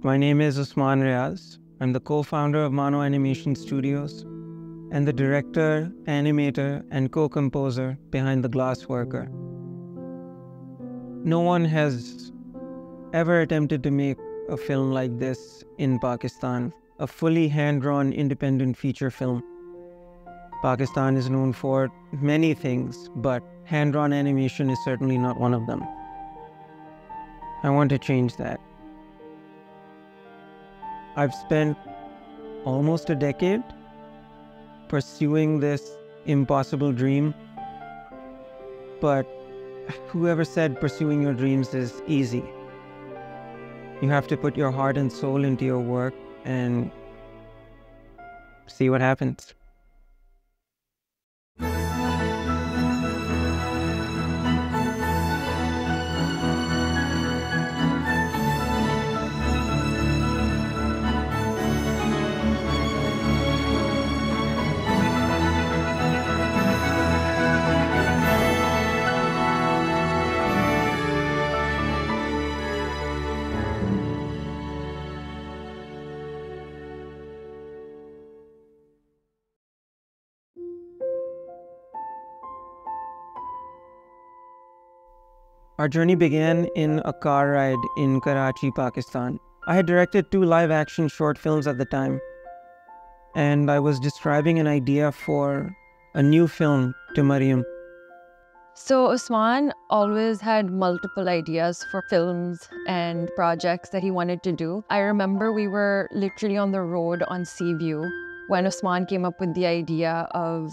My name is Usman Riaz. I'm the co-founder of Mano Animation Studios and the director, animator, and co-composer behind The Glassworker. No one has ever attempted to make a film like this in Pakistan, a fully hand-drawn independent feature film. Pakistan is known for many things, but hand-drawn animation is certainly not one of them. I want to change that. I've spent almost a decade pursuing this impossible dream, but whoever said pursuing your dreams is easy? You have to put your heart and soul into your work and see what happens. Our journey began in a car ride in Karachi, Pakistan. I had directed 2 live-action short films at the time, and I was describing an idea for a new film to Mariam. So Usman always had multiple ideas for films and projects that he wanted to do. I remember we were literally on the road on Seaview when Usman came up with the idea of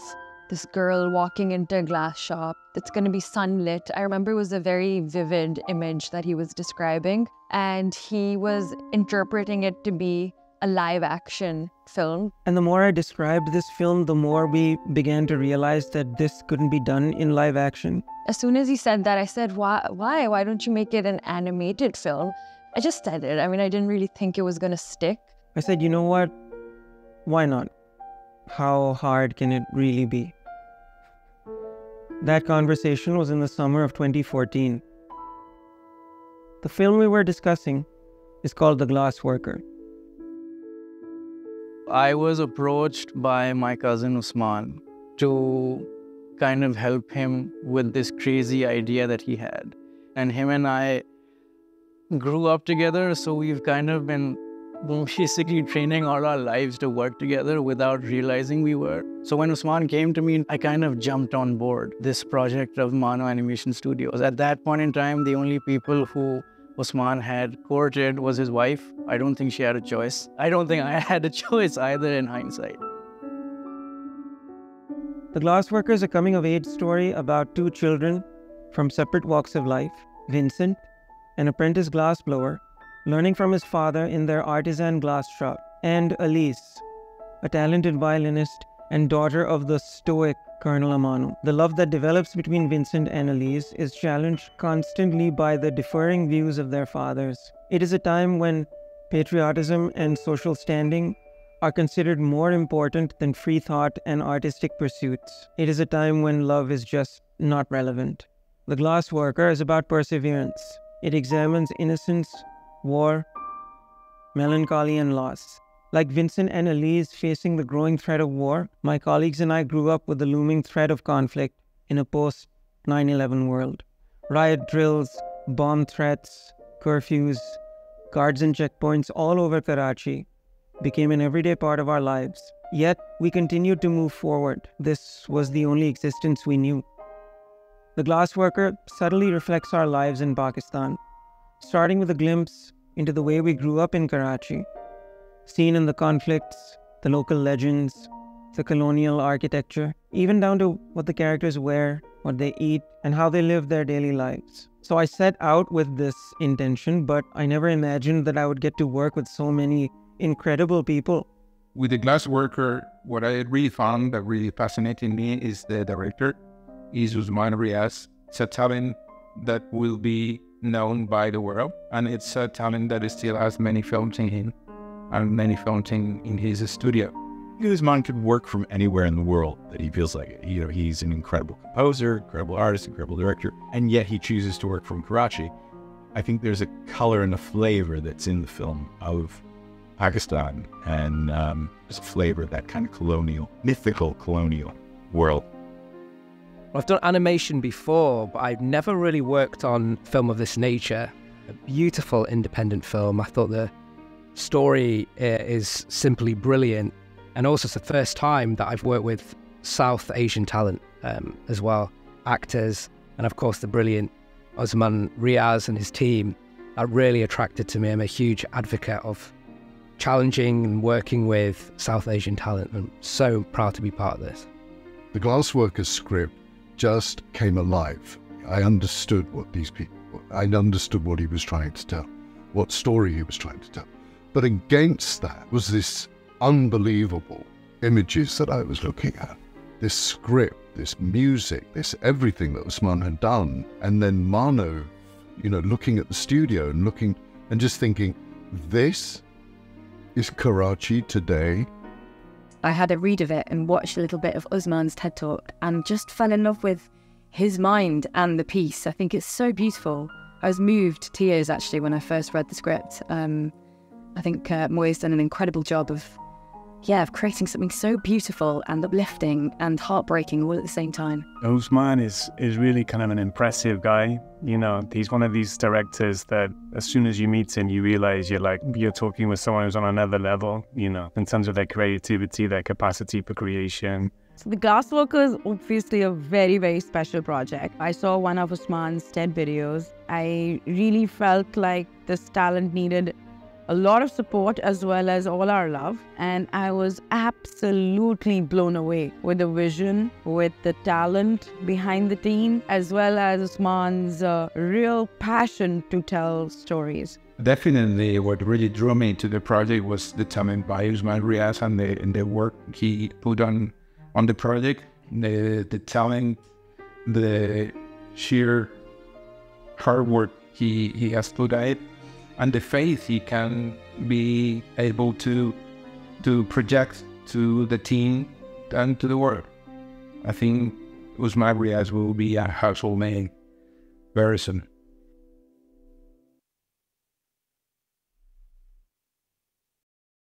this girl walking into a glass shop that's going to be sunlit. I remember it was a very vivid image that he was describing, and he was interpreting it to be a live action film. And the more I described this film, the more we began to realize that this couldn't be done in live action. As soon as he said that, I said, why? Why don't you make it an animated film? I just said it. I mean, I didn't really think it was going to stick. I said, you know what? Why not? How hard can it really be? That conversation was in the summer of 2014. The film we were discussing is called The Glassworker. I was approached by my cousin Usman to kind of help him with this crazy idea that he had. And him and I grew up together, so we've kind of been basically training all our lives to work together without realizing we were. So when Usman came to me, I kind of jumped on board this project of Mano Animation Studios. At that point in time, the only people who Usman had courted was his wife. I don't think she had a choice. I don't think I had a choice either in hindsight. The Glassworker is a coming-of-age story about 2 children from separate walks of life, Vincent, an apprentice glassblower, learning from his father in their artisan glass shop, and Elise, a talented violinist and daughter of the stoic Colonel Amanu. The love that develops between Vincent and Elise is challenged constantly by the differing views of their fathers. It is a time when patriotism and social standing are considered more important than free thought and artistic pursuits. It is a time when love is just not relevant. The Glassworker is about perseverance. It examines innocence, war, melancholy, and loss. Like Vincent and Elise facing the growing threat of war, my colleagues and I grew up with the looming threat of conflict in a post-9/11 world. Riot drills, bomb threats, curfews, guards and checkpoints all over Karachi became an everyday part of our lives. Yet, we continued to move forward. This was the only existence we knew. The Glassworker subtly reflects our lives in Pakistan, starting with a glimpse into the way we grew up in Karachi, seen in the conflicts, the local legends, the colonial architecture, even down to what the characters wear, what they eat, and how they live their daily lives. So I set out with this intention, but I never imagined that I would get to work with so many incredible people. With The Glassworker, what I really found that really fascinated me is the director, Usman Riaz. It's a talent that will be known by the world, and it's a talent that still has many films in him and many films in his studio. Usman could work from anywhere in the world that he feels like it. You know, he's an incredible composer, incredible artist, incredible director, and yet he chooses to work from Karachi. I think there's a color and a flavor that's in the film of Pakistan, and there's a flavor of that kind of colonial, mythical colonial world. I've done animation before, but I've never really worked on film of this nature. A beautiful independent film. I thought the story is simply brilliant, and also it's the first time that I've worked with South Asian talent as well, actors, and of course the brilliant Usman Riaz and his team are really attracted to me. I'm a huge advocate of challenging and working with South Asian talent. I'm so proud to be part of this. The Glassworker script just came alive. I understood what these people, I understood what he was trying to tell, what story he was trying to tell. But against that was this unbelievable images that I was looking at. This script, this music, this everything that Usman had done. And then Mano, looking at the studio and looking and just thinking, this is Karachi today. I had a read of it and watched a little bit of Usman's TED Talk and just fell in love with his mind and the piece. I think it's so beautiful. I was moved to tears actually when I first read the script. I think Moy's done an incredible job of creating something so beautiful and uplifting and heartbreaking all at the same time. Usman is really kind of an impressive guy. He's one of these directors that as soon as you meet him, you realize you're talking with someone who's on another level, in terms of their creativity, their capacity for creation. So The Glassworker is obviously a very, very special project. I saw one of Usman's TED videos. I really felt like this talent needed a lot of support as well as all our love. And I was absolutely blown away with the vision, with the talent behind the team, as well as Usman's real passion to tell stories. Definitely what really drew me to the project was the talent by Usman Riaz and the work he put on the project, the talent, the sheer hard work he has put at it, and the faith he can be able to project to the team and to the world. I think Usman Riaz will be a household name very soon.